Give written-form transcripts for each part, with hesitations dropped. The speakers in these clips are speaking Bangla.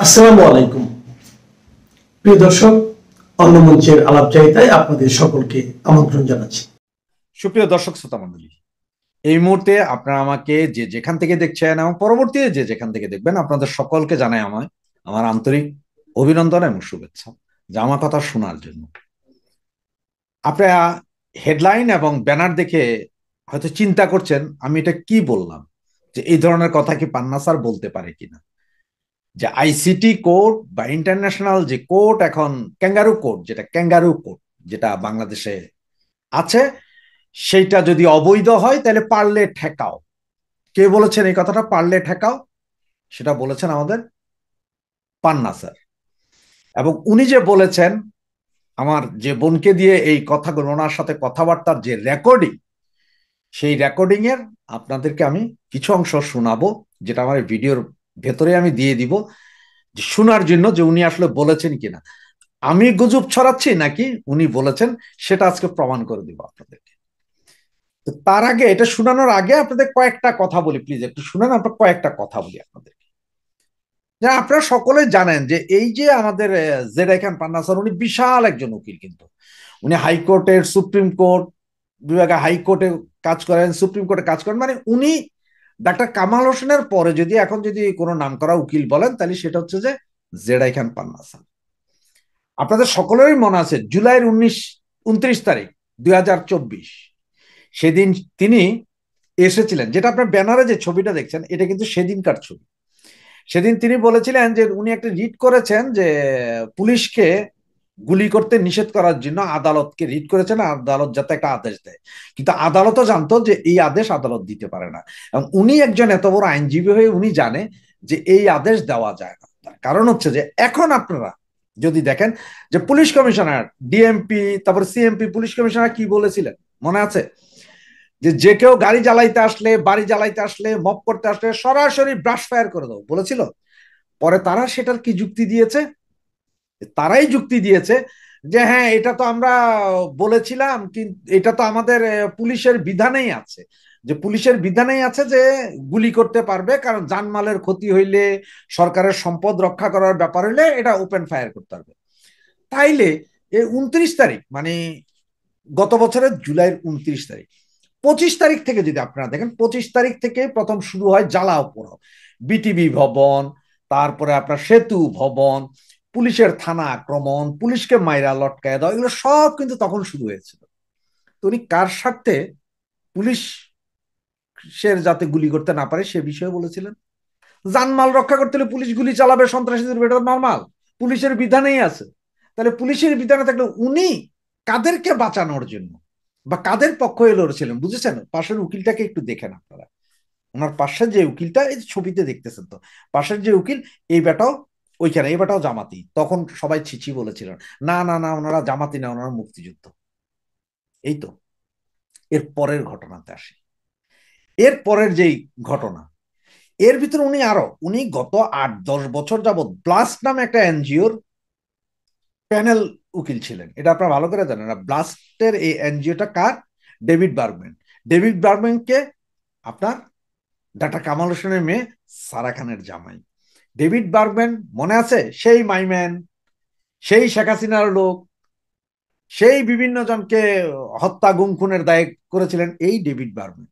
আসসালামু আলাইকুম প্রিয় দর্শক, অন্য মঞ্চের আলাপচারিতায় আপনাদের সকলকে আমন্ত্রণ জানাচ্ছি। সুপ্রিয় দর্শক শ্রোতা মণ্ডলী, এই মুহূর্তে আপনারা আমাকে যে যেখান থেকে দেখছেন এবং পরবর্তীতে যে যেখান থেকে দেখবেন, আপনাদের সকলকে জানাই আমার আন্তরিক অভিনন্দন এবং শুভেচ্ছা যে আমার কথা শোনার জন্য। আপনারা হেডলাইন এবং ব্যানার দেখে হয়তো চিন্তা করছেন আমি এটা কি বললাম, যে এই ধরনের কথা কি পান্না স্যার বলতে পারে কিনা, যে আইসিটি কোড বা ইন্টারন্যাশনাল যে কোড, এখন ক্যাঙ্গারু কোড যেটা বাংলাদেশে আছে, সেইটা যদি অবৈধ হয় তাহলে পারলে ঠেকাও। কে বলেছেন এই কথাটা, পারলে ঠেকাও? সেটা বলেছেন আমাদের পান্না স্যার। এবং উনি যে বলেছেন, আমার যে বোনকে দিয়ে এই কথাগুলো, ওনার সাথে কথাবার্তার যে রেকর্ডিং, সেই রেকর্ডিং এর আপনাদেরকে আমি কিছু অংশ শোনাবো, যেটা আমার ভিডিওর ভেতরে আমি দিয়ে দিব, যে শোনার জন্য যে উনি আসলে বলেছেন কিনা, আমি গুজব ছড়াচ্ছি নাকি উনি বলেছেন, সেটা আজকে প্রমাণ করে দিব আপনাদেরকে। তার আগে, এটা শোনানোর আগে আপনাদের কয়েকটা কথা বলি, প্লিজ একটু শুনেন। আপনার কয়েকটা কথা বলি আপনাদের। আপনারা সকলে জানেন যে এই যে আমাদের জেডাই খান পান্না স্যার, উনি বিশাল একজন উকিল। কিন্তু উনি হাইকোর্টের, সুপ্রিম কোর্ট বিভাগে, হাইকোর্টে কাজ করেন, সুপ্রিম কোর্টে কাজ করেন। মানে উনি ডাক্তার কামাল হোসেনের পরে যদি কোনো নাম করা উকিল বলেন, তাহলে সেটা হচ্ছে যে জেডাই খান পান্না স্যার। আপনাদের সকলেরই মনে আছে জুলাইয়ের 29 তারিখ 2024, সেদিন তিনি এসেছিলেন। যেটা আপনার ব্যানারে যে ছবিটা দেখছেন, এটা কিন্তু সেদিনকার ছবি। সেদিন তিনি বলেছিলেন যে উনি একটা রিট করেছেন, যে পুলিশকে গুলি করতে নিষেধ করার জন্য আদালতকে রিট করেছেন, আদালত যাতে একটা আদেশ দেয়। কিন্তু আদালতও জানতো যে এই আদেশ আদালত দিতে পারে না, এবং উনি একজন এত বড় আইনজীবী হয়ে উনি জানে যে এই আদেশ দেওয়া যায় না। তার কারণ হচ্ছে যে এখন আপনারা যদি দেখেন যে পুলিশ কমিশনার, ডিএমপি, তারপর সিএমপি, পুলিশ কমিশনার কি বলেছিলেন মনে আছে? যে যে কেউ গাড়ি জ্বালাইতে আসলে, বাড়ি জ্বালাইতে আসলে, মপ করতে আসলে সরাসরি ব্রাশ ফায়ার করে দাও বলেছিল। পরে তারা সেটার কি যুক্তি দিয়েছে? তারাই যুক্তি দিয়েছে যে হ্যাঁ, এটা তো আমরা বলেছিলাম, কিন্তু এটা তো আমাদের পুলিশের বিধানেই আছে, যে পুলিশের বিধানেই আছে যে গুলি করতে পারবে, কারণ জানমালের ক্ষতি হইলে, সরকারের সম্পদ রক্ষা করার ব্যাপার হইলে এটা ওপেন ফায়ার করতে পারবে। তাইলে এই 29 তারিখ, মানে গত বছরের জুলাইয়ের 29 তারিখ, 25 তারিখ থেকে যদি আপনারা দেখেন, 25 তারিখ থেকে প্রথম শুরু হয় জ্বালাও পোড়াও। বিটিভি ভবন, তারপরে আপনার সেতু ভবন, পুলিশের থানা আক্রমণ, পুলিশকে মাইরা লটকায় দেওয়া, এগুলো সব কিন্তু তখন শুরু হয়েছিল। তো উনি কার স্বার্থে পুলিশের যাতে গুলি করতে না পারে সে বিষয়ে বলেছিলেন। জানমাল রক্ষা করতে হলে পুলিশ গুলি চালাবে, সন্ত্রাসীদের, এটা নর্মাল, পুলিশের বিধানেই আছে। তাহলে পুলিশের বিধানে থাকলে উনি কাদেরকে বাঁচানোর জন্য বা কাদের পক্ষ হয়ে লড়েছিলেন, বুঝেছেন? পাশের উকিলটাকে একটু দেখেন আপনারা। ওনার পাশের যে উকিলটা, এই ছবিতে দেখতেছেন তো, পাশের যে উকিল, এই বেটাও ওইখানে, এই বেটাও জামাতি। তখন সবাই ছিছি বলেছিলেন, না না না, ওনারা জামাতি না, ওনারা মুক্তিযুদ্ধ। এই তো। এর পরের ঘটনাতে আসি। এর পরের যেই ঘটনা, এর ভিতরে উনি গত 8-10 বছর যাবৎ ব্লাস্ট নামে একটা এনজিওর প্যানেল উকিল ছিলেন। এটা আপনারা ভালো করে জানেন না। ব্লাস্টের এই এনজিওটা কার? David Bergman. ডেভিড বার্গম্যানকে আপনার ডাক্তার কামাল হোসেনের মেয়ে সারা খানের জামাই। ডেভিড বার্গম্যান মনে আছে? সেই মাইম্যান, সেই শেখ হাসিনার লোক, সেই বিভিন্ন জনকে হত্যা, গুম, খুনের দায় করেছিলেন এই ডেভিড বার্গম্যান।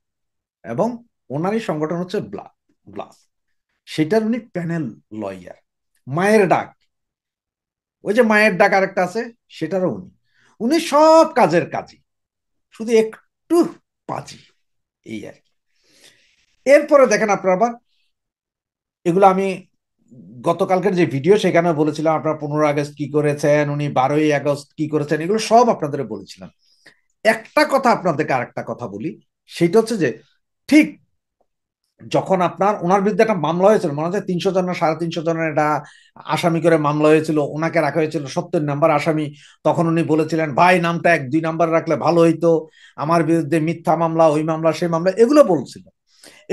এবং ওনারই সংগঠন হচ্ছে ব্লাস। সেটার উনি প্যানেল লয়ার। মায়ের ডাক, ওই যে মায়ের ডাক আরেকটা আছে, সেটারও উনি। উনি সব কাজের কাজী, শুধু একটু পাজি, এই আর কি। এরপরে দেখেন আপনারা আবার, এগুলো আমি গতকালকের যে ভিডিও সেখানে বলেছিলাম, আপনারা 15 আগস্ট কি করেছেন, উনি 12ই আগস্ট কি করেছেন, এগুলো সব আপনাদের বলেছিলাম। একটা কথা আপনাদেরকে আরেকটা কথা বলি, সেটা হচ্ছে যে ঠিক যখন আপনার ওনার বিরুদ্ধে একটা মামলা হয়েছিল, মনে হচ্ছে 300 জন না 350 জনের একটা আসামি করে মামলা হয়েছিল, ওনাকে রাখা হয়েছিল 70 নম্বর আসামি। তখন উনি বলেছিলেন ভাই নামটা 1-2 নাম্বার রাখলে ভালো হইতো, আমার বিরুদ্ধে মিথ্যা মামলা, ওই মামলা, সেই মামলা, এগুলো বলছিল।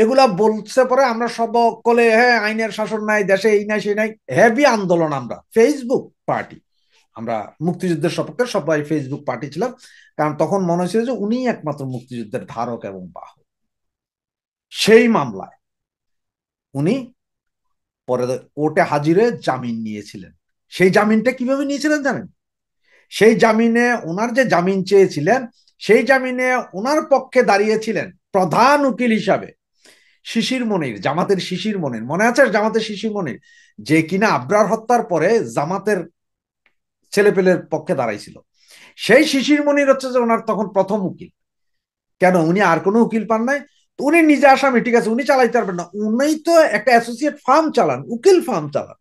এগুলা বলছে পরে আমরা সকলে, হ্যাঁ আইনের শাসন নাই দেশে, এই নাই সেই নাই, হেভি আন্দোলন। আমরা ফেসবুক পার্টি, আমরা মুক্তিযুদ্ধের সপক্ষে সবাই ফেসবুক পার্টি ছিলাম, কারণ তখন মনে হয়েছিল যে উনি একমাত্র মুক্তিযুদ্ধের ধারক এবং বাহক। সেই মামলায় উনি পরে কোর্টে হাজিরে জামিন নিয়েছিলেন। সেই জামিনটা কিভাবে নিয়েছিলেন জানেন? সেই জামিনে ওনার যে জামিন চেয়েছিলেন, সেই জামিনে ওনার পক্ষে দাঁড়িয়েছিলেন প্রধান উকিল হিসাবে শিশির মনির, জামাতের শিশির মনির। মনে আছে জামাতের শিশির মনির, যে কিনা আবরার হত্যার পরে জামাতের ছেলেপেলের পক্ষে দাঁড়াইছিল। সেই শিশির মনির হচ্ছে যে ওনার তখন প্রথম উকিল। কেন? উনি আর কোনো উকিল পান নাই? উনি নিজে আসামি, ঠিক আছে, উনি চালাইতে পারবেন না, উনি তো একটা অ্যাসোসিয়েট ফার্ম চালান, উকিল ফার্ম চালান,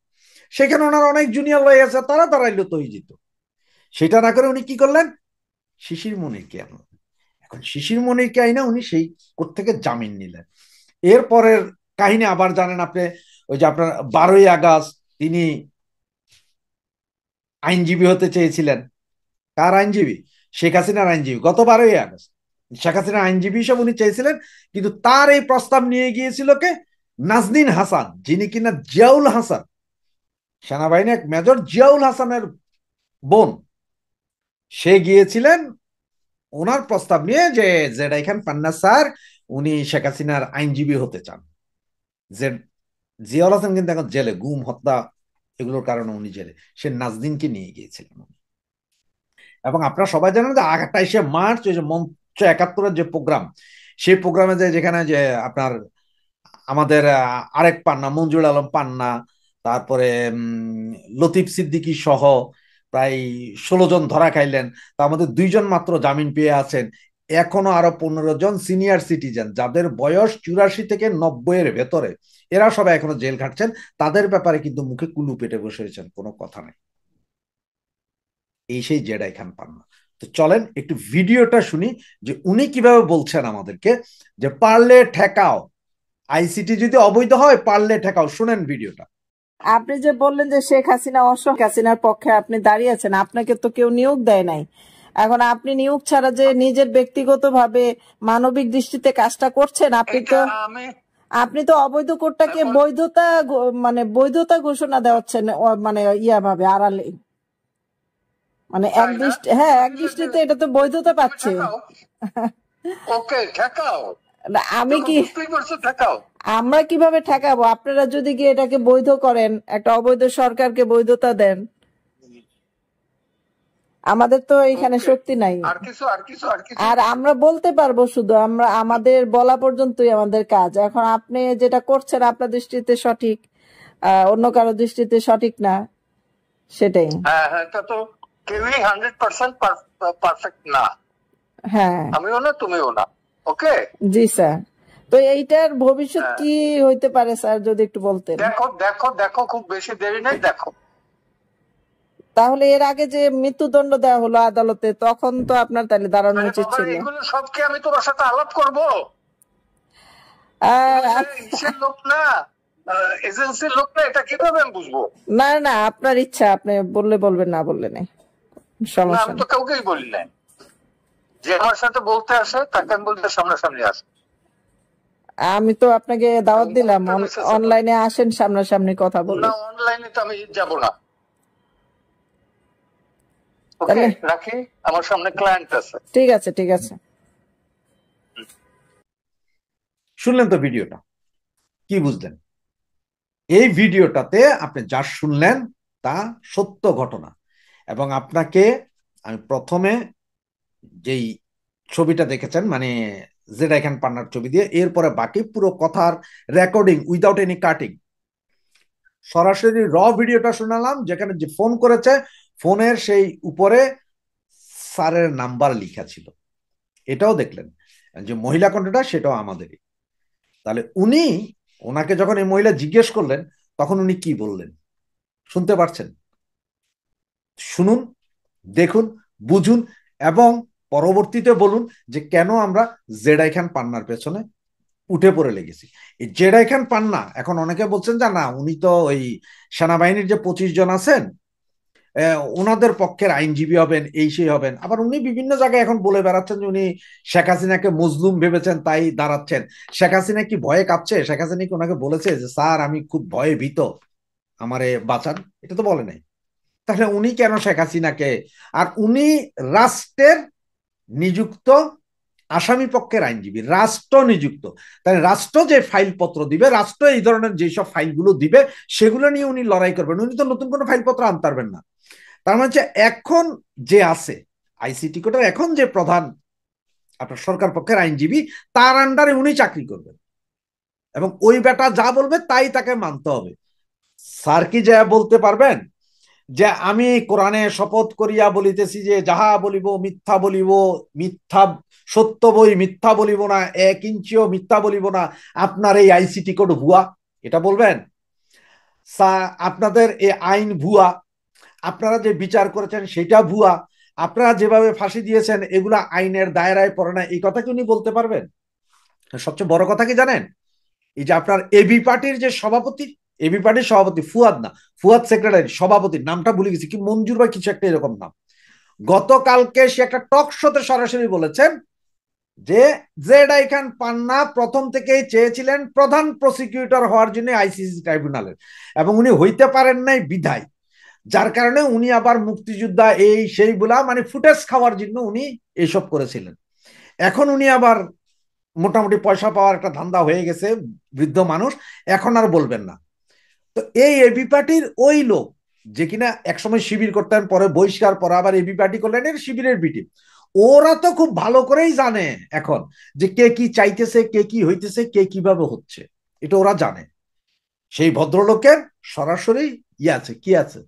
সেখানে ওনার অনেক জুনিয়র লয়ার আছে, তারা দাঁড়াইলো তো যেত। সেটা না করে উনি কি করলেন? শিশির মনিরকে আনলেন। এখন শিশির মনিরকে আইনা উনি সেই কোর্ট থেকে জামিন নিলেন। এরপরের কাহিনী আবার জানেন আপনি, ওই যে আপনার 12ই আগস্ট তিনি আইনজীবী হতে চেয়েছিলেন। কার আইনজীবী? শেখ হাসিনার আইনজীবী। গত 12ই আগস্ট শেখ হাসিনার আইনজীবী হিসেবে উনি চেয়েছিলেন, কিন্তু তার এই প্রস্তাব নিয়ে গিয়েছিল কে? নাজনীন হাসান, যিনি কিনা জিয়াউল হাসান, সেনাবাহিনী এক মেজর জিয়াউল হাসানের বোন। সে গিয়েছিলেন ওনার প্রস্তাব নিয়ে যে জেডা খান পান্না স্যার উনি শেখ হাসিনার আইনজীবী হতে চান। যে জিয়াউল হাসান কিন্তু এখন জেলে, গুম হত্যা এগুলোর কারণে উনি জেলে। সে নাজদিনকে নিয়ে গিয়েছিলেন। এবং আপনারা সবাই জানেন যে 28শে মার্চ ওই যে মঞ্চ 71-এর যে প্রোগ্রাম, সেই প্রোগ্রামে যে যেখানে যে আপনার আমাদের আরেক পান্না, মঞ্জুর আলম পান্না, তারপরে লতিফ সিদ্দিকী সহ প্রায় 16 জন ধরা খাইলেন। তার মধ্যে 2 জন মাত্র জামিন পেয়ে আছেন। এখনো আরো 15 জন সিনিয়র সিটিজেন যাদের বয়স 84 থেকে 90-এর ভেতরে, এরা সবাই এখনো জেল খাটছেন। তাদের ব্যাপারে কিন্তু মুখে কুলু পেটে বসে হয়েছেন, কোনো কথা নাই। এই সেই জেডাই খান পান্না। তো চলেন একটু ভিডিওটা শুনি যে উনি কিভাবে বলছেন আমাদেরকে যে পারলে ঠেকাও, আইসিটি যদি অবৈধ হয় পারলে ঠেকাও। শুনেন ভিডিওটা। আপনি যে বললেন যে শেখ হাসিনা শেখ হাসিনার পক্ষে আপনি দাঁড়িয়েছেন, আপনাকে তো কেউ নিয়োগ দেয় নাই। এখন আপনি নিয়োগ ছাড়া যে নিজের ব্যক্তিগতভাবে মানবিক দৃষ্টিতে কাজটা করছেন, আপনি তো অবৈধ কোর্টটাকে বৈধতা ঘোষণা দেওয়াচ্ছেন, মানে ভাবে আড়ালে, মানে এক দৃষ্টিতে এটা তো বৈধতা পাচ্ছে। আমি কি, আমরা কিভাবে ঠেকাবো? আপনারা যদি গিয়ে এটাকে বৈধ করেন, একটা অবৈধ সরকারকে বৈধতা দেন, আমাদের তো এখানে শক্তি নাই। আর আমরা বলতে পারবো শুধু, আমরা আমাদের বলা পর্যন্তই আমাদের কাজ। এখন আপনি যেটা করছেন আপনার দৃষ্টিতে সঠিক, অন্য কারো দৃষ্টিতে সঠিক না, সেটাই। এটা তো কেউই 100% পারফেক্ট না। হ্যাঁ, আমিও না, তুমিও না। ওকে, জি স্যার। তো এইটার ভবিষ্যৎ কি হইতে পারে স্যার, যদি একটু বলতেন। দেখো দেখো দেখো, খুব বেশি দেরি নেই, দেখো। তাহলে এর আগে যে মৃত্যুদণ্ড দেওয়া হলো আদালতে, তখন তো আপনার তাহলে দাঁড়ানো উচিত ছিল। এগুলো সব কি আমি তোমার সাথে আলাপ করবো? লোক না, এজেন্সির লোক না, এটা কিভাবে আমি বুঝবো? না না, আপনার ইচ্ছা, আপনি বললে বলবেন, না বললে নাই, সমস্যা। আমি তো কাউকেই বলি নাই। যে আমার সাথে বলতে আসে তাকে আমি বলতে সামনাসামনি আসে। আমি তো আপনাকে দাওয়াত দিলাম, অনলাইনে আসেন, সামনাসামনি কথা বলুন। না, অনলাইনে তো আমি যাব না। রাখি, আমার সামনে ক্লায়েন্ট আছে। ঠিক আছে, ঠিক আছে। শুনলেন তো ভিডিওটা, কি বুঝলেন? এই ভিডিওটাতে আপনি যা শুনলেন তা সত্য ঘটনা। এবং আপনাকে আমি প্রথমে যেই ছবিটা দেখেছেন, মানে জেডা খান পান্নার ছবি দিয়ে, এরপরে বাকি পুরো কথার রেকর্ডিং উইদাউট এনি কাটিং, সরাসরি র ভিডিওটা শোনালাম, যেখানে যে ফোন করেছে ফোনের সেই উপরে স্যারের নাম্বার লেখা ছিল। এটাও দেখলেন যে মহিলা কণ্ঠটা, সেটাও আমাদেরই। তাহলে উনি, ওনাকে যখন এই মহিলা জিজ্ঞেস করলেন তখন উনি কি বললেন শুনতে পারছেন? শুনুন, দেখুন, বুঝুন, এবং পরবর্তীতে বলুন যে কেন আমরা জেডাই খান পান্নার পেছনে উঠে পড়ে লেগেছি। এই জেডাই খান পান্না, এখন অনেকে বলছেন যে না, উনি তো ওই সেনাবাহিনীর যে 25 জন আছেন ওনাদের পক্ষের আইনজীবী হবেন, এই সেই হবেন। আবার উনি বিভিন্ন জায়গায় এখন বলে বেড়াচ্ছেন যে উনি শেখ হাসিনাকে মজলুম ভেবেছেন তাই দাঁড়াচ্ছেন। শেখ হাসিনা কি ভয়ে কাঁপছে? শেখ হাসিনা কি ওনাকে বলেছে যে স্যার আমি খুব ভয়ে ভীত, আমারে বাঁচান? এটা তো বলে নাই। তাহলে উনি কেন শেখ হাসিনাকে, আর উনি রাষ্ট্রের নিযুক্ত আসামি পক্ষের আইনজীবী রাষ্ট্র নিযুক্ত, তাই রাষ্ট্র যে ফাইলপত্র দিবে, রাষ্ট্র এই ধরনের যেসব ফাইলগুলো দিবে সেগুলো নিয়ে উনি লড়াই করবেন, উনি তো নতুন কোনো ফাইলপত্র আনতে পারবেন না। তার মানে হচ্ছে এখন যে আছে আইসিটি কোর্টের এখন যে প্রধান আপনার সরকার পক্ষের আইনজীবী, তার আন্ডারে উনি চাকরি করবেন এবং ওই বেটা যা বলবে তাই তাকে মানতে হবে। স্যার কি যা বলতে পারবেন যে আমি কোরআনে শপথ করিয়া বলিতেছি যে যাহা বলিব মিথ্যা বলিব, মিথ্যা সত্য বই মিথ্যা বলিব না, 1 ইঞ্চিও মিথ্যা বলিব না, আপনার এই আইসিটি কোড ভুয়া, এটা বলবেন? আপনাদের এই আইন ভুয়া, আপনারা যে বিচার করেছেন সেটা ভুয়া, আপনারা যেভাবে ফাঁসি দিয়েছেন এগুলা আইনের দায়রায় পড়ে না, এই কথা কি উনি বলতে পারবেন? সবচেয়ে বড় কথা কি জানেন, এই যে আপনার এবি পার্টির যে সভাপতি, এবি পার্টির সভাপতি ফুয়াদ না, ফুয়াদ সেক্রেটারি, সভাপতির নামটা ভুলে গেছি, কি মঞ্জুর বা কিছু একটা এরকম নাম, গতকালকে সে একটা টক শোতে সরাসরি বলেছেন যে জেডাই খান পান্না প্রথম থেকেই চেয়েছিলেন প্রধান প্রসিকিউটর হওয়ার জন্য আইসিসি ট্রাইব্যুনালের, এবং উনি হইতে পারেন নাই বিধায়, যার কারণে উনি আবার মুক্তিযোদ্ধা এই সেই বলা মানে ফুটেজ খাওয়ার জন্য উনি এইসব করেছিলেন। এখন উনি আবার মোটামুটি পয়সা পাওয়ার একটা ধান্দা হয়ে গেছে, বৃদ্ধ মানুষ, এখন আর বলবেন না। তো এই এবি পার্টির ওই লোক যে কিনা একসময় শিবির করতেন, পরে বহিষ্কার, পরে আবার এবি পার্টি করলেন, এর শিবিরের বিটি, ওরা তো খুব ভালো করেই জানে এখন যে কে কি চাইতেছে, কে কি হইতেছে, কে কিভাবে হচ্ছে, এটা ওরা জানে। সেই ভদ্রলোকের সরাসরি আছে, কি আছে,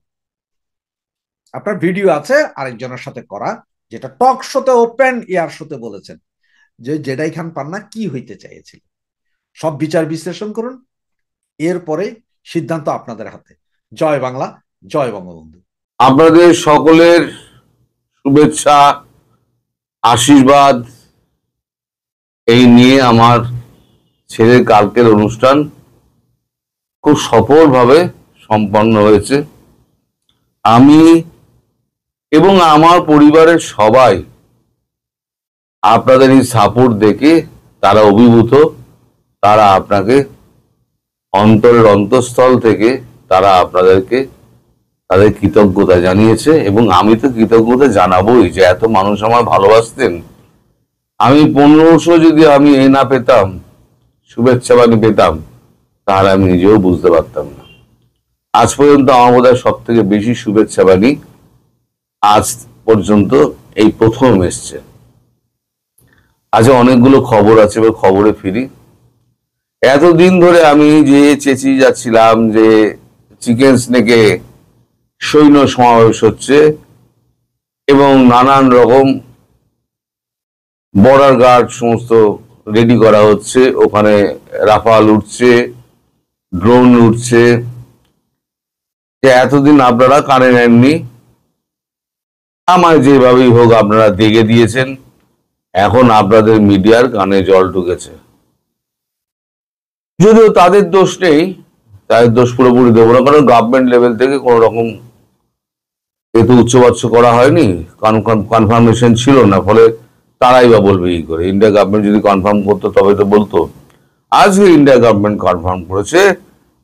আপনার ভিডিও আছে আরেকজনের সাথে করা, যেটা টক শোতে ওপেন এয়ার শোতে বলেছেন যে জেডাই খান পান্না কি হইতে চাইছিল। সব বিচার বিশ্লেষণ করুন, এরপরে সিদ্ধান্ত আপনাদের হাতে। জয় বাংলা, জয় বঙ্গবন্ধু। আপনাদের সকলের শুভেচ্ছা, আশীর্বাদ এই নিয়ে আমার ছেলের কালকের অনুষ্ঠান খুব সফলভাবে সম্পন্ন হয়েছে। আমি এবং আমার পরিবারের সবাই আপনাদের এই সাপোর্ট দেখে তারা অভিভূত, তারা আপনাকে অন্তরের অন্তঃস্থল থেকে তারা আপনাদেরকে তাদের কৃতজ্ঞতা জানিয়েছে, এবং আমি তো কৃতজ্ঞতা জানাবোই যে এত মানুষ আমার ভালোবাসতেন। আমি 1500 যদি আমি এই না পেতাম, শুভেচ্ছা বাণী পেতাম, তাহলে আমি নিজেও বুঝতে পারতাম না। আজ পর্যন্ত আমার বোধ হয় সব থেকে বেশি শুভেচ্ছা বাণী আজ পর্যন্ত এই প্রথম এসছে। আজ অনেকগুলো খবর আছে, এবার খবরে ফিরি। এতদিন ধরে আমি যে চেঁচিয়ে যাচ্ছিলাম যে চিকেন স্নেকে সৈন্য সমাবেশ হচ্ছে এবং নানান রকম বর্ডার গার্ড সমস্ত রেডি করা হচ্ছে, ওখানে রাফাল উঠছে, ড্রোন উঠছে, এতদিন আপনারা কানে নেননি। আমায় যেভাবেই হোক আপনারা দেখে দিয়েছেন, এখন আপনাদের মিডিয়ার কানে জল ঢুকেছে। যদিও তাদের দোষ নেই, তাদের দোষ পুরোপুরি দেবো না, কারণ গভর্নমেন্ট লেভেল থেকে কোনো রকম এত উচ্চবাচ্য করা হয়নি, কনফার্মেশন ছিল না, ফলে তারাই বা বলবে কি করে। ইন্ডিয়া গভর্নমেন্ট যদি কনফার্ম করতো তবে তো বলতো। আজকে ইন্ডিয়া গভর্নমেন্ট কনফার্ম করেছে,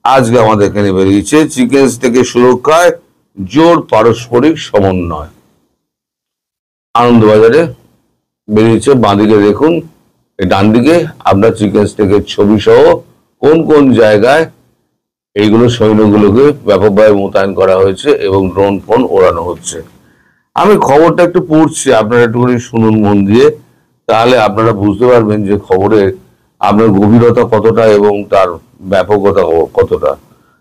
আজকে আমাদের এখানে বেরিয়েছে চিকেন থেকে সুরক্ষায় জোর পারস্পরিক সমন্বয়। আনন্দবাজারে বেরিয়েছে, বাঁদিকে দেখুন, ডান দিকে আপনার চিকেন স্টেকের ছবি সহ কোন কোন জায়গায় এইগুলো সৈন্যগুলোকে ব্যাপকভাবে মোতায়েন করা হয়েছে এবং ড্রোন ফোন ওড়ানো হচ্ছে। আমি খবরটা একটু পড়ছি, আপনারা একটুখানি শুনুন মন দিয়ে, তাহলে আপনারা বুঝতে পারবেন যে খবরের আপনার গভীরতা কতটা এবং তার ব্যাপকতা কতটা।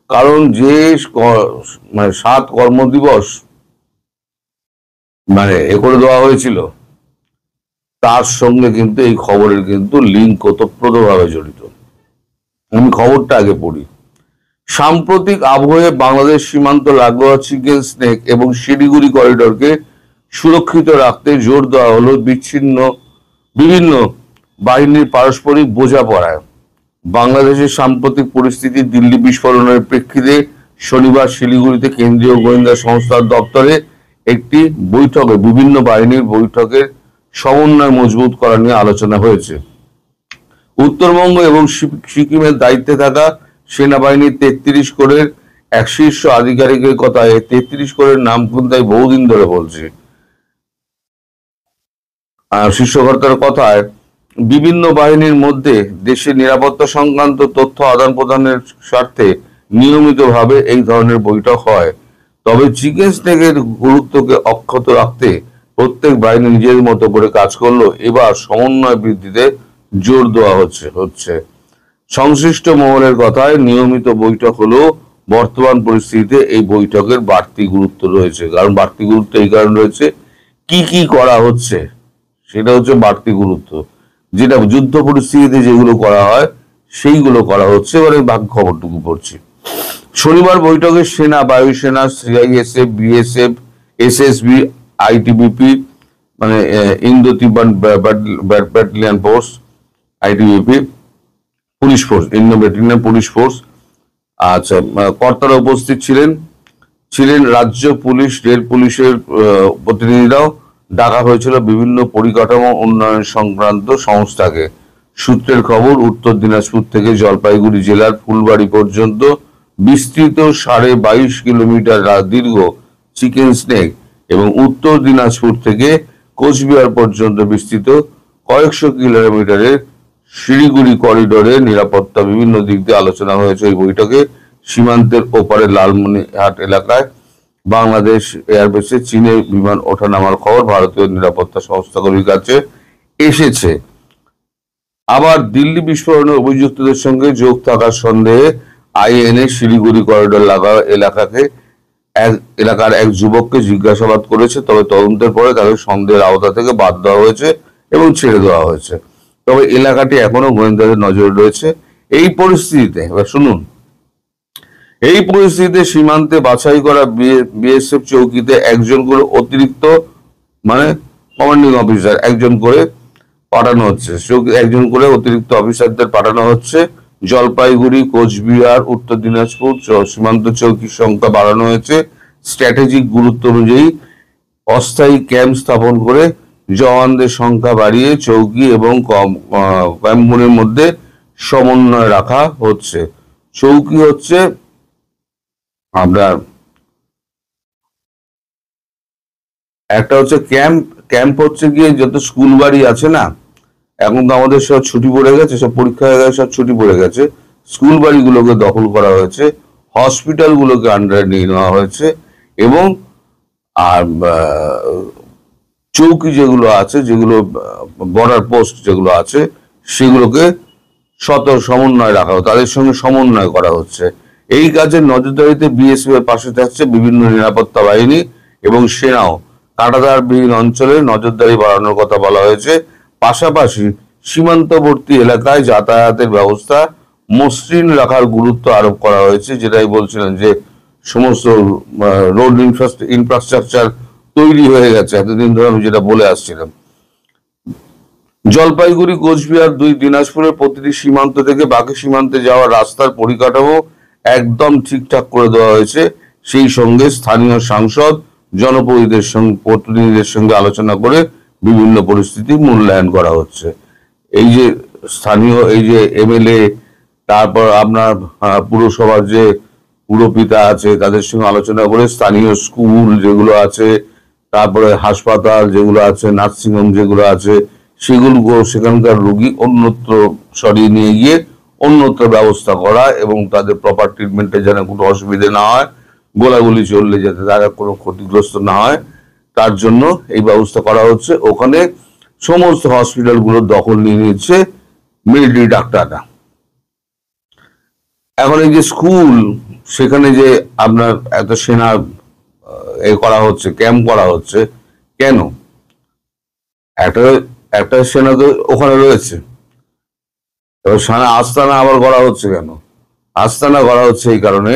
কারণ যে 7 কর্মদিবস এ করে দেওয়া হয়েছিল, তার সঙ্গে কিন্তু এই খবরের কিন্তু লিঙ্ক ওতপ্রোতভাবে জড়িত। আমি খবরটা আগে পড়ি। সাম্প্রতিক আবহে বাংলাদেশ সীমান্ত লাগোয়া চিকেন স্নেক এবং শিলিগুড়ি করিডোরকে সুরক্ষিত রাখতে জোর দেওয়া হলো বিভিন্ন বাহিনীর পারস্পরিক বোঝাপড়ায়। বাংলাদেশের সাম্প্রতিক পরিস্থিতি, দিল্লি বিস্ফোরণের প্রেক্ষিতে শনিবার শিলিগুড়িতে কেন্দ্রীয় গোয়েন্দা সংস্থার দপ্তরে একটি বৈঠকে বিভিন্ন বাহিনীর বৈঠকের সমন্বয় মজবুত করা নিয়ে আলোচনা হয়েছে। উত্তরবঙ্গ এবং সিকিমের দায়িত্বে থাকা সেনাবাহিনীর 33 কোরের এক শীর্ষ আধিকারিকের কথায় 33 কোরের নাম কিন্তু বহুদিন ধরে বলছে। শীর্ষকর্তার কথায় বিভিন্ন বাহিনীর মধ্যে দেশের নিরাপত্তা সংক্রান্ত তথ্য আদান প্রদানের স্বার্থে নিয়মিতভাবে এই ধরনের বৈঠক হয়। তবে চিকেন স্নেকের গুরুত্বকে অক্ষত রাখতে প্রত্যেক বাহিনী নিজের মতো করে কাজ করলো। এবার সমন্বয় বৃদ্ধিতে জোর দেওয়া হচ্ছে। সংশ্লিষ্ট মহলের কথায় নিয়মিত বৈঠক হলেও বর্তমান পরিস্থিতিতে এই বৈঠকের বাড়তি গুরুত্ব রয়েছে। কারণ বাড়তি গুরুত্ব এই কারণে রয়েছে, কি কি করা হচ্ছে সেটা হচ্ছে বাড়তি গুরুত্ব। যেটা যুদ্ধ পরিস্থিতিতে যেগুলো করা হয় সেইগুলো করা হচ্ছে। এবারে বাকি খবরটুকু পড়ছি। শনিবার বৈঠকে সেনা, বায়ুসেনা, সিআইএসএফ, বিএসএফ, এসএসবি, আইটিবিপি মানে Indo Tibet battalion force, ITBP, police force, Indo battalion police force, আচ্ছা, কর্তারা উপস্থিত ছিলেন রাজ্য পুলিশ, রেল পুলিশের প্রতিনিধিরাও। ডাকা হয়েছিল বিভিন্ন পরিকাঠামো উন্নয়ন সংক্রান্ত সংস্থাকে। সূত্রের খবর, উত্তর দিনাজপুর থেকে জলপাইগুড়ি জেলার ফুলবাড়ি পর্যন্ত বিস্তৃত 22.5 কিলোমিটার দীর্ঘ চিকেন স্নেক এবং উত্তর দিনাজপুর থেকে কোচবিহার পর্যন্ত বিস্তৃত কয়েকশো কিলোমিটারের শিলিগুড়ি করিডোরে নিরাপত্তা বিভিন্ন দিক দিয়ে আলোচনা হয়েছে এই বৈঠকে। সীমান্তের ওপারে লালমনিরহাট এলাকায় বাংলাদেশ এয়ারবেসে চীনের বিমান ওঠানামার খবর ভারতীয় নিরাপত্তা সংস্থাগুলির কাছে এসেছে। আবার দিল্লি বিস্ফোরণে অভিযুক্তদের সঙ্গে যোগ থাকার সন্দেহে আইএনএ শিলিগুড়ি করিডোর এলাকার এক যুবককে জিজ্ঞাসাবাদ করেছে। তবে তদন্তের পরে তাকে সন্দেহের আওতা থেকে বাদ দেওয়া হয়েছে এবং ছেড়ে দেওয়া হয়েছে। তবে এলাকাটি এখনো গোয়েন্দাদের নজরে রয়েছে। এই পরিস্থিতিতে এবার শুনুন, এই পরিস্থিতিতে সীমান্তে বাছাই করা বিএসএফ চৌকিতে একজন করে অতিরিক্ত মানে কমান্ডিং অফিসার একজন করে অতিরিক্ত অফিসারদের পাঠানো হচ্ছে। জলপাইগুড়ি, কোচবিহার, উত্তর দিনাজপুর সীমান্ত চৌকির সংখ্যা বাড়ানো হয়েছে। স্ট্র্যাটেজিক গুরুত্ব অনুযায়ী অস্থায়ী ক্যাম্প স্থাপন করে জওয়ানদের সংখ্যা বাড়িয়ে চৌকি এবং ক্যাম্পগুলির মধ্যে সমন্বয় রাখা হচ্ছে। চৌকি হচ্ছে আপনার একটা হচ্ছে ক্যাম্প হচ্ছে গিয়ে যত স্কুল বাড়ি আছে না, এখন তো আমাদের সব ছুটি পড়ে গেছে, সব পরীক্ষা হয়ে গেছে, সব ছুটি পড়ে গেছে। স্কুল বাড়িগুলোকে দখল করা হয়েছে, হসপিটালগুলোকে আন্ডারে নিয়ে নেওয়া হয়েছে এবং আর চৌকি যেগুলো আছে, যেগুলো বর্ডার পোস্ট যেগুলো আছে সেগুলোকে সমন্বয় রাখা হচ্ছে, তাদের সঙ্গে সমন্বয় করা হচ্ছে। এই কাজের নজরদারিতে বিএসএফ এর পাশে থাকছে বিভিন্ন নিরাপত্তা বাহিনী এবং সেনাও। কাঁটাতারবিহীন অঞ্চলে নজরদারি বাড়ানোর কথা বলা হয়েছে। পাশাপাশি সীমান্তবর্তী এলাকায় যাতায়াতের ব্যবস্থা মসৃণ রাখার গুরুত্ব আরোপ করা হয়েছে। যেটাই বলছিলেন যে সমস্ত রোড ইনফ্রাস্ট্রাকচার তৈরি হয়ে গেছে, এতদিন ধরে আমি যেটা বলে আসছিলাম। জলপাইগুড়ি, কোচবিহার, দিনাজপুরের প্রতিটি সীমান্ত থেকে বাকি সীমান্তে যাওয়ার রাস্তার পরিকাঠামো একদম ঠিকঠাক করে দেওয়া হয়েছে। সেই সঙ্গে স্থানীয় সাংসদ, প্রতিনিধিদের সঙ্গে আলোচনা করে বিভিন্ন পরিস্থিতি মূল্যায়ন করা হচ্ছে। এই যে স্থানীয় এমএলএ, তারপর আপনার পুরসভার যে পুরপিতা আছে তাদের সঙ্গে আলোচনা করে স্থানীয় স্কুল যেগুলো আছে, তারপরে হাসপাতাল যেগুলো আছে, নার্সিংহোম যেগুলো আছে সেগুলো সেখানকার রোগী অন্যত্র সরিয়ে নিয়ে গিয়ে অন্যত্র ব্যবস্থা করা এবং তাদের প্রপার ট্রিটমেন্টে যেন কোনো অসুবিধা না হয়, গোলাগুলি চললে যাতে তারা কোনো ক্ষতিগ্রস্ত না হয় তার জন্য এই ব্যবস্থা করা হচ্ছে। ওখানে সমস্ত হসপিটালগুলোর দখল নিয়ে নিচ্ছে মিলিটারি ডাক্তাররা। এখন এই যে স্কুল, সেখানে যে আপনার এত সেনা করা হচ্ছে, ক্যাম্প করা হচ্ছে, কেন? একটা সেনা তো ওখানে রয়েছে, এবার সেনা আস্তানা আবার করা হচ্ছে কেন? আস্তানা করা হচ্ছে এই কারণে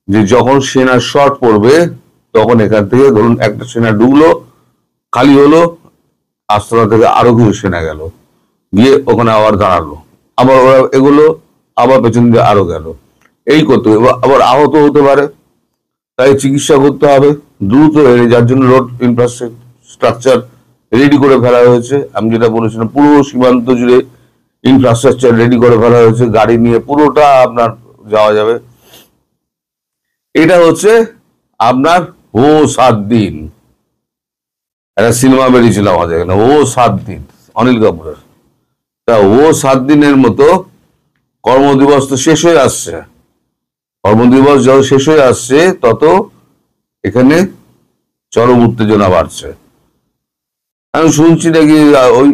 যে যখন সেনার শর্ট পড়বে তখন এখান থেকে ধরুন একটা সেনা ঢুকলো, খালি হলো, আস্তানা থেকে আরো কিছু সেনা গেল, গিয়ে ওখানে আবার দাঁড়ালো, আবার ওরা এগুলো, আবার পেছন দিয়ে আরো গেল, এই করতে আবার আহত হতে পারে, তাই চিকিৎসা করতে হবে দ্রুত। যার জন্য রোড ইনফ্রাস্ট্রাকচার রেডি করে ফেলা হয়েছে। আমি যেটা বলেছিলাম, পুরো সীমান্ত জুড়ে ইনফ্রাস্ট্রাকচার রেডি করে ফেলা হয়েছে, গাড়ি নিয়ে পুরোটা আপনার যাওয়া যাবে। এটা হচ্ছে আপনার ও 7 দিন, একটা সিনেমা বেরিয়েছিল আমাদের এখানে, ও 7 দিন, অনিল কাপুরের। তা ও 7 দিনের মতো কর্মদিবস তো শেষ হয়ে আসছে, কর্মদিবস যত শেষ হয়ে আসছে তত এখানে চরম উত্তেজনা বাড়ছে। আমি শুনছি নাকি ওই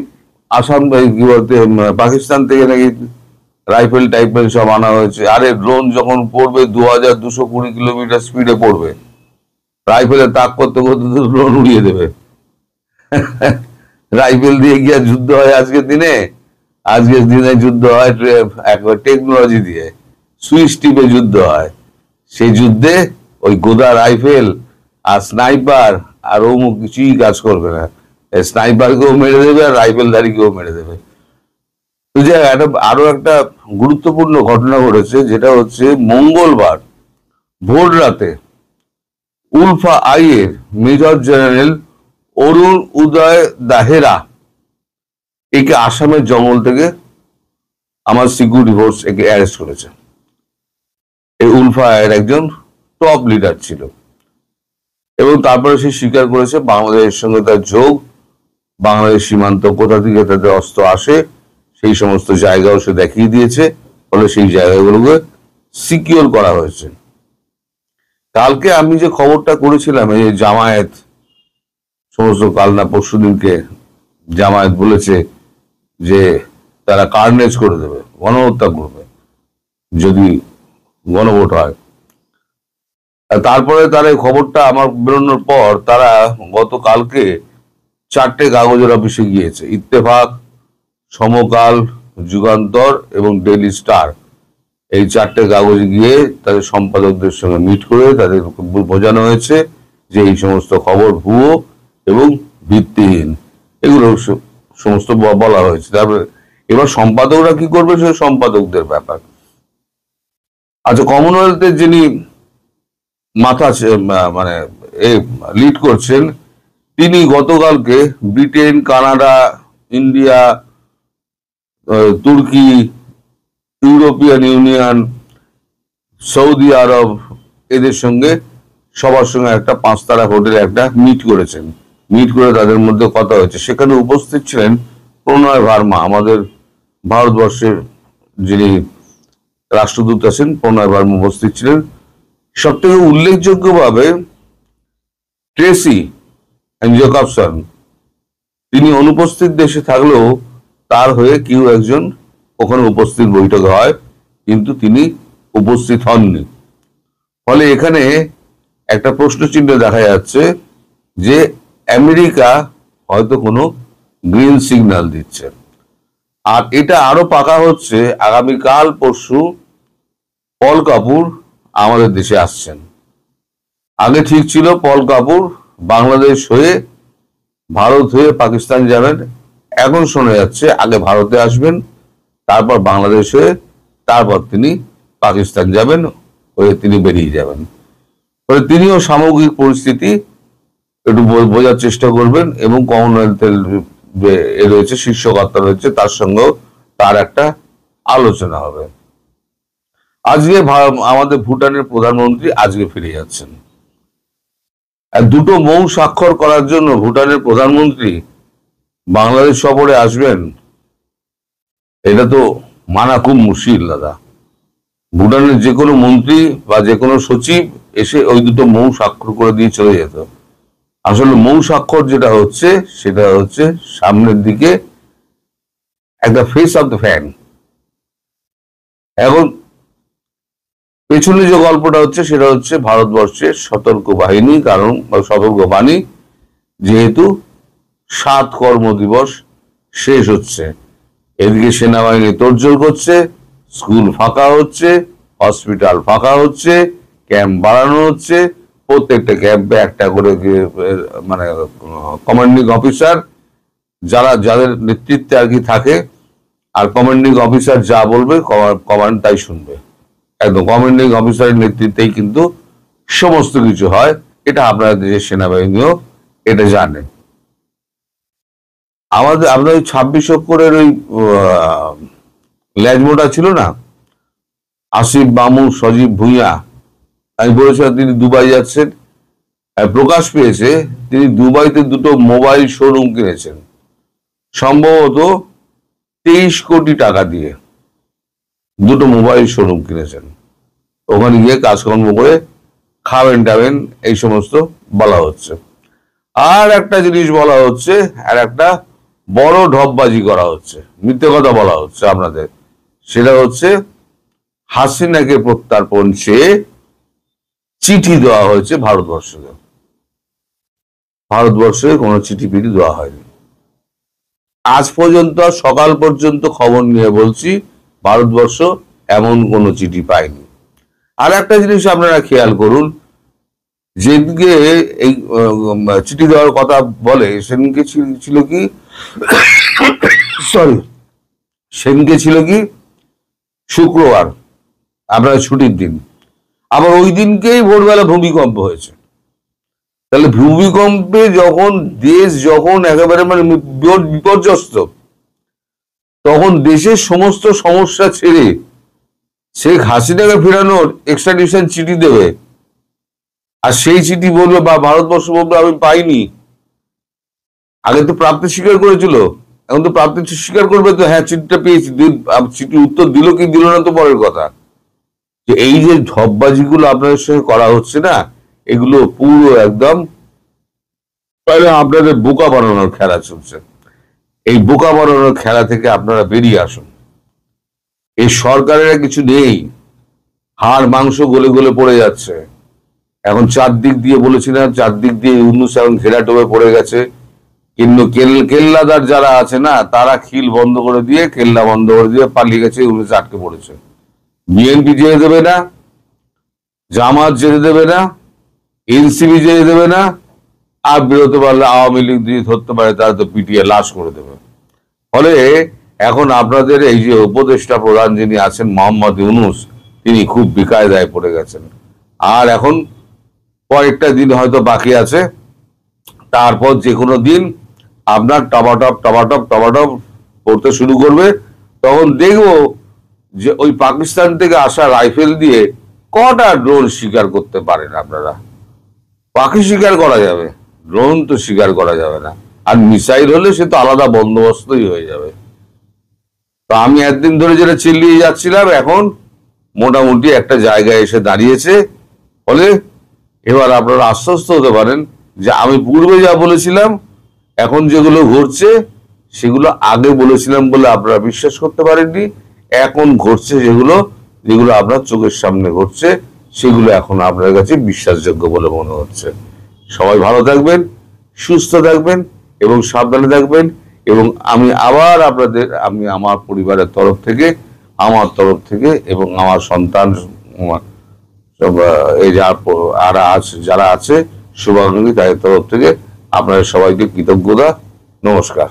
আসাম কি বলতে পাকিস্তান থেকে নাকি রাইফেল টাইফেল সব আনা হয়েছে। আরে ড্রোন যখন পড়বে 2220 কিলোমিটার স্পিডে পড়বে, রাইফেলের তাক করতে করতে তো ড্রোন উড়িয়ে দেবে। রাইফেল দিয়ে গিয়ে যুদ্ধ হয় আজকের দিনে? আজকের দিনে যুদ্ধ হয় একবার টেকনোলজি দিয়ে, সুইচ টিপে যুদ্ধ হয়। সেই যুদ্ধে ওই গোদা রাইফেল আর স্নাইপার আর অমুক কিছুই কাজ করবে না, স্নাইপারকেও মেরে দেবে আর রাইফেলধারীকেও মেরে দেবে। তো যে আরো একটা গুরুত্বপূর্ণ ঘটনা ঘটেছে, যেটা হচ্ছে মঙ্গলবার ভোর রাতে উলফা আই এর মেজর জেনারেল অরুণ উদয় দাহেরা একে আসামের জঙ্গল থেকে আমার সিকিউরিটি ফোর্স একে অ্যারেস্ট করেছে। এই উলফা এর একজন টপ লিডার ছিল এবং তারপরে সে স্বীকার করেছে বাংলাদেশের সঙ্গে তার যোগ, বাংলাদেশ সীমান্ত কোথা থেকে তাদের অস্ত্র আসে সেই সমস্ত জায়গাও সে দেখিয়ে দিয়েছে, ফলে সেই জায়গাগুলোকে সিকিউর করা হয়েছে। কালকে আমি যে খবরটা করেছিলাম, এই জামায়াত সমস্ত, কাল না পরশু দিনকে জামায়াত বলেছে যে তারা কার্নেজ করে দেবে, গণহত্যা করবে যদি গণভোট হয়। তারপরে তার এই খবরটা আমার বেরোনোর পর তারা গতকালকে 4টে কাগজের অফিসে গিয়েছে, ইত্তেফাক, সমকাল, যুগান্তর এবং ডেইলি স্টার। এই 4টে কাগজে গিয়ে তাদের সম্পাদকদের সঙ্গে মিট করে তাদের বোঝানো হয়েছে যে এই সমস্ত খবর ভুয়ো এবং ভিত্তিহীন, এগুলো সমস্ত বলা হয়েছে। তারপরে এবার সম্পাদকরা কি করবে সে সম্পাদকদের ব্যাপার। আচ্ছা, কমনওয়েলথের যিনি মাথা মানে লিড করছেন, তিনি গতকালকে ব্রিটেন, কানাডা, ইন্ডিয়া, তুর্কি, ইউরোপিয়ান ইউনিয়ন, সৌদি আরব এদের সঙ্গে সবার সঙ্গে একটা 5 তারা হোটেলে একটা মিট করেছেন। মিট করে তাদের মধ্যে কথা হয়েছে। সেখানে উপস্থিত ছিলেন প্রণয় ভার্মা, আমাদের ভারতবর্ষের যিনি রাষ্ট্রদূত আছেন, প্রণয় ভার্মা উপস্থিত ছিলেন। সব থেকে উল্লেখযোগ্যভাবে ট্রেসি জেকবসন, তিনি অনুপস্থিত দেশে থাকলেও তার হয়ে কেউ একজন ওখানে উপস্থিত বৈঠকে হয়, কিন্তু তিনি উপস্থিত হননি। ফলে এখানে একটা প্রশ্নচিহ্ন দেখা যাচ্ছে যে আমেরিকা হয়তো কোনো গ্রিন সিগন্যাল দিচ্ছে। আর এটা আরো পাকা হচ্ছে আগামীকাল পরশু পল কাপুর আমাদের দেশে আসছেন। আগে ঠিক ছিল পল কাপুর বাংলাদেশ হয়ে ভারত হয়ে পাকিস্তান যাবেন, এখন শোনা যাচ্ছে আগে ভারতে আসবেন, তারপর বাংলাদেশ হয়ে, তারপর তিনি পাকিস্তান যাবেন, হয়ে তিনি বেরিয়ে যাবেন। ফলে তিনিও সামগ্রিক পরিস্থিতি একটু বোঝার চেষ্টা করবেন এবং কমনওয়েলথের যে রয়েছে শীর্ষকর্তা রয়েছে তার সঙ্গেও তার একটা আলোচনা হবে। আজকে আমাদের ভুটানের প্রধানমন্ত্রী আজকে ফিরে যাচ্ছেন। আর 2টো মৌ স্বাক্ষর করার জন্য ভুটানের প্রধানমন্ত্রী বাংলাদেশ সফরে আসবেন, এটা তো মানা খুব মুশকিল দাদা। ভুটানের যে কোনো মন্ত্রী বা যে কোনো সচিব এসে ওই 2টো মৌ স্বাক্ষর করে দিয়ে চলে যেত। আসলে মৌ স্বাক্ষর যেটা হচ্ছে সেটা হচ্ছে সামনের দিকে একটা ফেস অফ দ্য ফ্যান। এখন পেছনে যে গল্পটা হচ্ছে সেটা হচ্ছে ভারতবর্ষের সতর্ক বাহিনী, কারণ সতর্ক বাণী, যেহেতু 7 কর্মদিবস শেষ হচ্ছে, এদিকে সেনাবাহিনী তোড়জোড় করছে, স্কুল ফাঁকা হচ্ছে, হসপিটাল ফাঁকা হচ্ছে, ক্যাম্প বাড়ানো হচ্ছে, প্রত্যেকটা ক্যাম্পে একটা করে মানে কমান্ডিং অফিসার যাদের নেতৃত্বে আর কি থাকে, আর কমান্ডিং অফিসার যা বলবে কমান্ড তাই শুনবে। একদম কমান্ডিং অফিসারের নেতৃত্বেই কিন্তু সমস্ত কিছু হয়, এটা আপনাদের দেশের সেনাবাহিনীও এটা জানে। আপনার 26 অক্টোবরের ওই ল্যাজমোটা ছিল না, আসিফ মামুন, সজীব ভুঁইয়া, আমি বলেছিলাম তিনি দুবাই যাচ্ছেন। প্রকাশ পেয়েছে তিনি দুবাইতে 2টো মোবাইল শোরুম কিনেছেন। সম্ভবত 23 কোটি টাকা দিয়ে দুটো মোবাইল শোরুম কিনেছেন, ওখানে গিয়ে কাজকর্ম করে খাবেন টাবেন এই সমস্ত বলা হচ্ছে। আর একটা জিনিস বলা হচ্ছে, আর একটা বড় ঢপবাজি করা হচ্ছে, মিথ্যে কথা বলা হচ্ছে আপনাদের, সেটা হচ্ছে হাসিনাকে প্রত্যর্পণ চেয়ে চিঠি দেওয়া হয়েছে ভারতবর্ষকে। ভারতবর্ষে কোনো চিঠি পিঠি দেওয়া হয়নি আজ পর্যন্ত। সকাল পর্যন্ত খবর নিয়ে বলছি, ভারতবর্ষ এমন কোনো চিঠি পায়নি। আর একটা জিনিস আপনারা খেয়াল করুন, যেদিকে এই চিঠি দেওয়ার কথা বলে সেদিনকে ছিল কি সরি সেদিনকে ছিল কি শুক্রবার, আপনার ছুটির দিন। আবার ওই দিনকেই ভোরবেলা ভূমিকম্প হয়েছে। তাহলে ভূমিকম্পে যখন দেশ যখন একেবারে মানে বিপর্যস্ত, তখন দেশের সমস্ত সমস্যা ছেড়ে শেখ হাসিনাকে ফেরানোর এক্সট্রাডিশন চিঠি দেবে, আর সেই চিঠি বলবে বা ভারতবর্ষ বলবে আমি পাইনি। আগে তো প্রাপ্তি স্বীকার করেছিল, এখন তো প্রাপ্তি স্বীকার করবে তো, হ্যাঁ চিঠিটা পেয়েছি। চিঠি উত্তর দিল কি দিল না তো পরের কথা। যে এই যে ঢপবাজি গুলো আপনাদের সঙ্গে করা হচ্ছে না, এগুলো পুরো একদম আপনাদের বোকা বানানোর খেলা চলছে। এই বোকা বানানোর খেলা থেকে আপনারা বেরিয়ে আসুন। এই সরকারের কিছু নেই, হাড় মাংস গলে গলে পড়ে যাচ্ছে। এখন চারদিক দিয়ে বলেছিলাম, চারদিক দিয়ে উন্নূস এবং ঘেরা টোপে পড়ে গেছে। কিন্তু কেল্লাদার যারা আছে না, তারা খিল বন্ধ করে দিয়ে, কেল্লা বন্ধ করে দিয়ে পালিয়ে গেছে, উন্নূস আটকে পড়েছে। বিএনপি যেতে দেবে না, জামাত যেতে দেবে না, এনসিপি যেতে দেবে না, আর বেরোতে পারলে আওয়ামী লীগ দিয়ে ধরতে পারে তারা তো পিটিয়ে লাশ করে দেবে। ফলে এখন আপনাদের এই যে উপদেষ্টা প্রধান যিনি আছেন মোহাম্মদ ইউনূস, তিনি খুব বিকায়দায় পড়ে গেছেন। আর এখন কয়েকটা দিন হয়তো বাকি আছে, তারপর যে কোনো দিন আপনার টপাটপ টপাটপ টপাটপ করতে শুরু করবে। তখন দেখবো যে ওই পাকিস্তান থেকে আসা রাইফেল দিয়ে কটা ড্রোন শিকার করতে পারেন আপনারা। পাখি শিকার করা যাবে, ড্রোন তো শিকার করা যাবে না। আর মিসাইল হলে সে তো আলাদা বন্দোবস্তই হয়ে যাবে। তো আমি একদিন ধরে যেটা চিল্লিয়ে যাচ্ছিলাম, এখন মোটামুটি একটা জায়গায় এসে দাঁড়িয়েছে। ফলে এবার আপনারা আশ্বস্ত হতে পারেন যে আমি পূর্বে যা বলেছিলাম, এখন যেগুলো ঘটছে সেগুলো আগে বলেছিলাম বলে আপনারা বিশ্বাস করতে পারেননি। এখন ঘটছে যেগুলো যেগুলো আপনার চোখের সামনে ঘটছে, সেগুলো এখন আপনার কাছে বিশ্বাসযোগ্য বলে মনে হচ্ছে। সবাই ভালো থাকবেন, সুস্থ থাকবেন এবং সাবধানে থাকবেন। এবং আমি আবার আপনাদের, আমি আমার পরিবারের তরফ থেকে, আমার তরফ থেকে এবং আমার সন্তান এই যারা আছে শুভাকাঙ্ক্ষী, তাদের তরফ থেকে আপনাদের সবাইকে কৃতজ্ঞতা, নমস্কার।